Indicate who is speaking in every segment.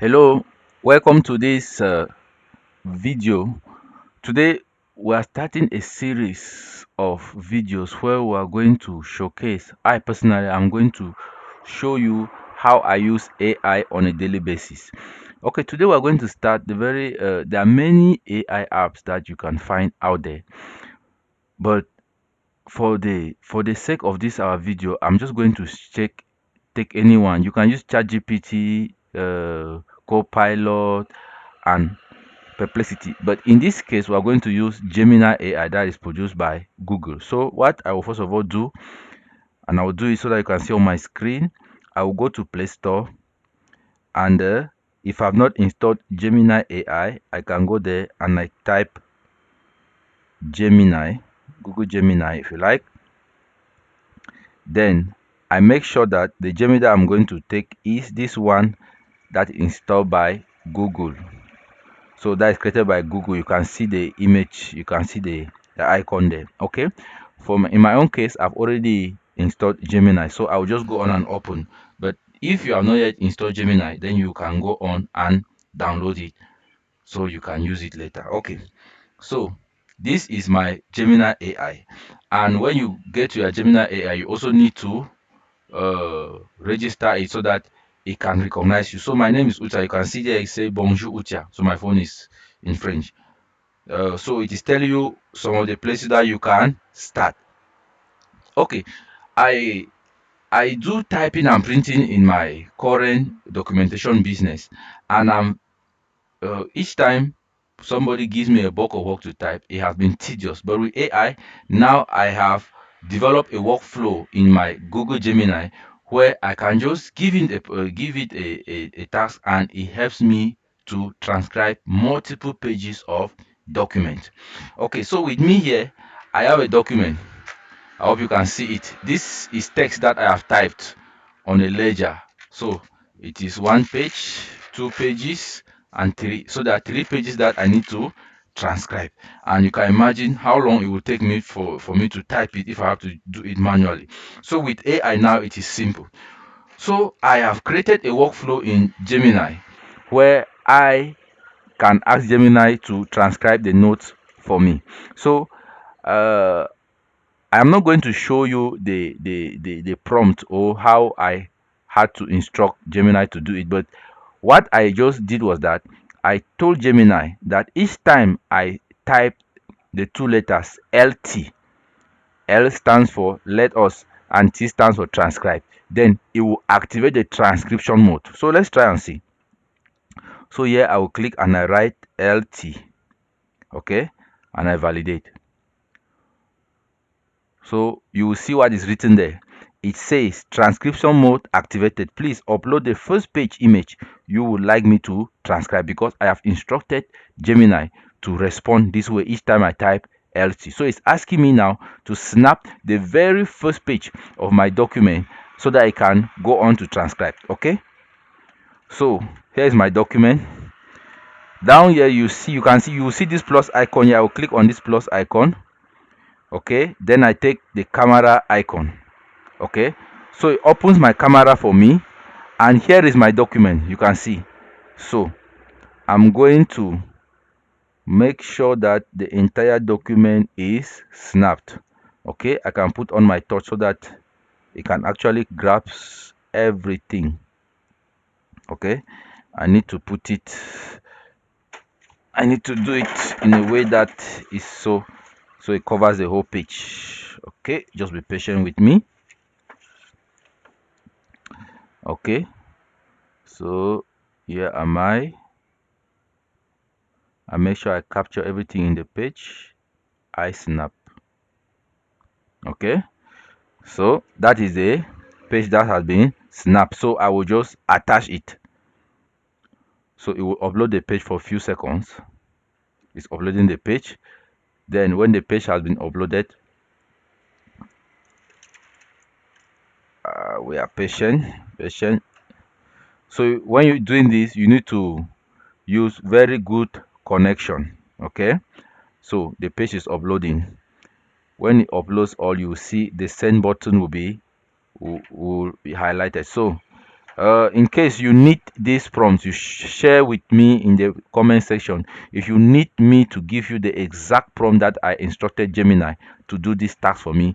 Speaker 1: Hello, welcome to this video. Today we are starting a series of videos where we are going to showcase. I personally am going to show you how I use AI on a daily basis. Okay, today we are going to start there are many AI apps that you can find out there, but for the sake of this our video, I'm just going to take anyone. You can use ChatGPT, Copilot, and Perplexity. But in this case, we are going to use Gemini AI that is produced by Google. So what I will first of all do, and I will do it so that you can see on my screen, I will go to Play Store, and if I've not installed Gemini AI, I can go there and I type Gemini, Google Gemini if you like. Then I make sure that the Gemini that I'm going to take is this one that is installed by Google. So that is created by Google. You can see the image, you can see the icon there. Okay, in my own case, I've already installed Gemini, so I'll just go on and open. But if you have not yet installed Gemini, then you can go on and download it so you can use it later. Okay, so this is my Gemini AI, and when you get to your Gemini AI, you also need to register it so that it can recognize you. So my name is Ucha. You can see there it say Bonjour Ucha. So my phone is in French. So it is telling you some of the places that you can start. Okay, I I do typing and printing in my current documentation business, and each time somebody gives me a bulk of work to type, it has been tedious. But with AI, now I have developed a workflow in my Google Gemini where I can just give it a task, and it helps me to transcribe multiple pages of document. Okay, so with me here, I have a document. I hope you can see it. This is text that I have typed on a ledger. So it is one page, 2 pages, and three. So there are 3 pages that I need to transcribe. And you can imagine how long it will take me for me to type it if I have to do it manually. So with AI now, it is simple. So I have created a workflow in Gemini where I can ask Gemini to transcribe the notes for me. So uh, I'm not going to show you the prompt or how I had to instruct Gemini to do it, but what I just did was that I told Gemini that each time I type the two letters LT, L stands for let us and T stands for transcribe, then it will activate the transcription mode. So let's try and see. So here I will click and I write LT, okay, and I validate. So you will see what is written there. It says transcription mode activated. Please upload the first page image you would like me to transcribe, because I have instructed Gemini to respond this way each time I type LT. So it's asking me now to snap the very first page of my document so that I can go on to transcribe. Okay. So here is my document. Down here you will see this plus icon here. I will click on this plus icon. Okay, then I take the camera icon. Okay, so it opens my camera for me, and here is my document. You can see. So I'm going to make sure that the entire document is snapped. Okay, I can put on my touch so that it can actually grasp everything. Okay, I need to put it, I need to do it in a way that is so it covers the whole page. Okay, just be patient with me. Okay, so here am I make sure I capture everything in the page. I snap. Okay, so that is a page that has been snapped. So I will just attach it. So it will upload the page for a few seconds. It's uploading the page. Then when the page has been uploaded, we are patient. So when you're doing this, you need to use very good connection. Okay, so the page is uploading. When it uploads all, you will see the send button will be highlighted. So In case you need these prompts, you share with me in the comment section. If you need me to give you the exact prompt that I instructed Gemini to do this task for me,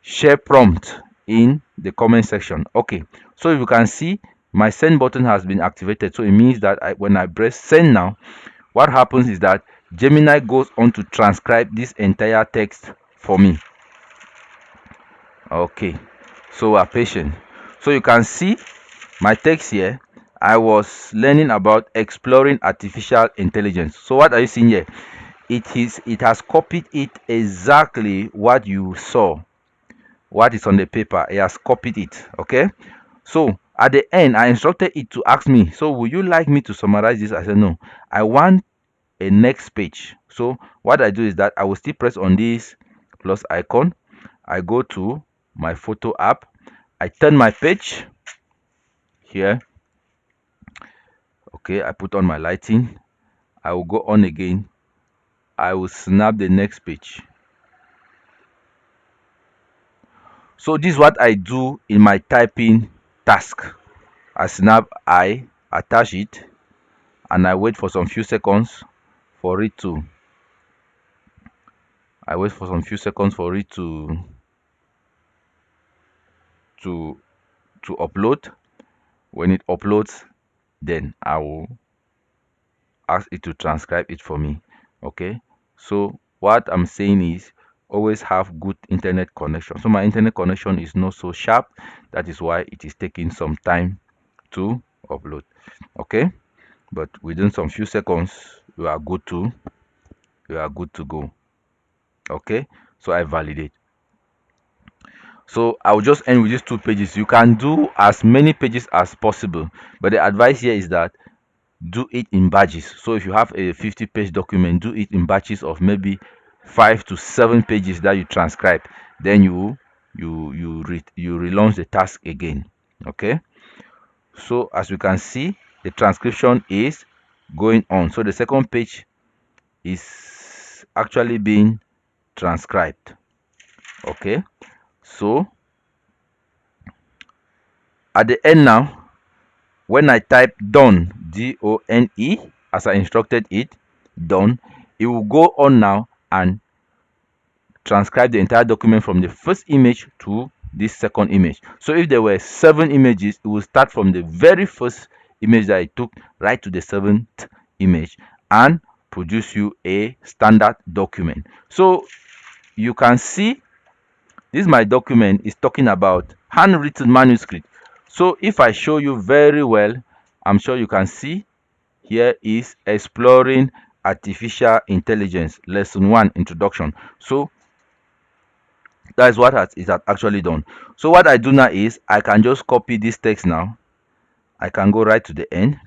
Speaker 1: share prompt in the comment section. Okay, so you can see my send button has been activated. So it means that when I press send now, what happens is that Gemini goes on to transcribe this entire text for me. Okay, so we're patient. So you can see my text here. I was learning about exploring artificial intelligence. So what are you seeing here? It has copied it exactly what you saw, what is on the paper. It has copied it. Okay, so at the end I instructed it to ask me, so would you like me to summarize this? I said no, I want a next page. So what I do is that I will still press on this plus icon. I go to my photo app, I turn my page here. Okay, I put on my lighting, I will go on again, I will snap the next page. So this is what I do in my typing task. I snap, I attach it, and I wait for some few seconds for it to to upload. When it uploads, then I will ask it to transcribe it for me. Okay, so what I'm saying is always have good internet connection. So my internet connection is not so sharp, that is why it is taking some time to upload. Okay, but within some few seconds you are good to go. Okay, so I validate. So I'll just end with these 2 pages. You can do as many pages as possible, but the advice here is that do it in batches. So if you have a 50-page document, do it in batches of maybe 5 to 7 pages that you transcribe. Then you relaunch the task again. Okay, so as you can see, the transcription is going on. So the second page is actually being transcribed. Okay, so at the end now, when I type done, D-O-N-E, as I instructed it, done, it will go on now and transcribe the entire document from the first image to this second image. So if there were 7 images, it will start from the very first image that I took right to the 7th image and produce you a standard document. So you can see this, my document is talking about handwritten manuscript. So if I show you very well, I'm sure you can see here is exploring artificial intelligence, lesson 1, introduction. So that is what it has actually done. So what I do now is I can just copy this text now. I can go right to the end.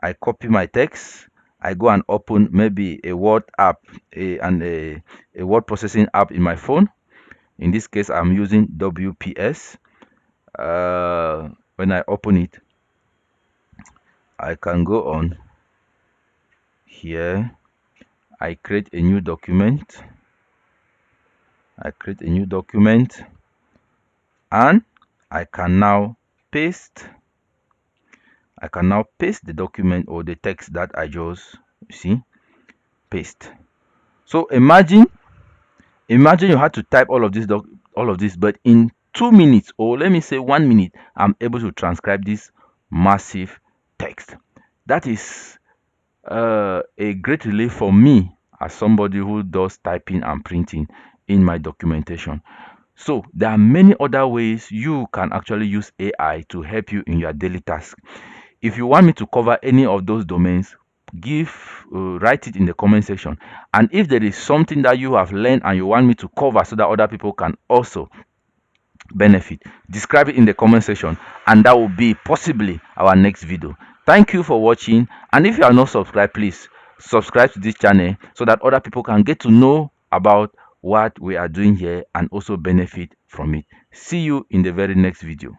Speaker 1: I copy my text. I go and open maybe a Word app, a word processing app in my phone. In this case, I'm using WPS. When I open it, I can go on here. I create a new document. And I can now paste the document or the text that I just paste. So imagine you had to type all of this, but in 2 minutes, or let me say 1 minute, I'm able to transcribe this massive text. That is a great relief for me as somebody who does typing and printing in my documentation. So there are many other ways you can actually use AI to help you in your daily task. If you want me to cover any of those domains, write it in the comment section. And if there is something that you have learned and you want me to cover so that other people can also benefit, describe it in the comment section, and that will be possibly our next video. Thank you for watching, and if you are not subscribed, please subscribe to this channel so that other people can get to know about what we are doing here and also benefit from it. See you in the very next video.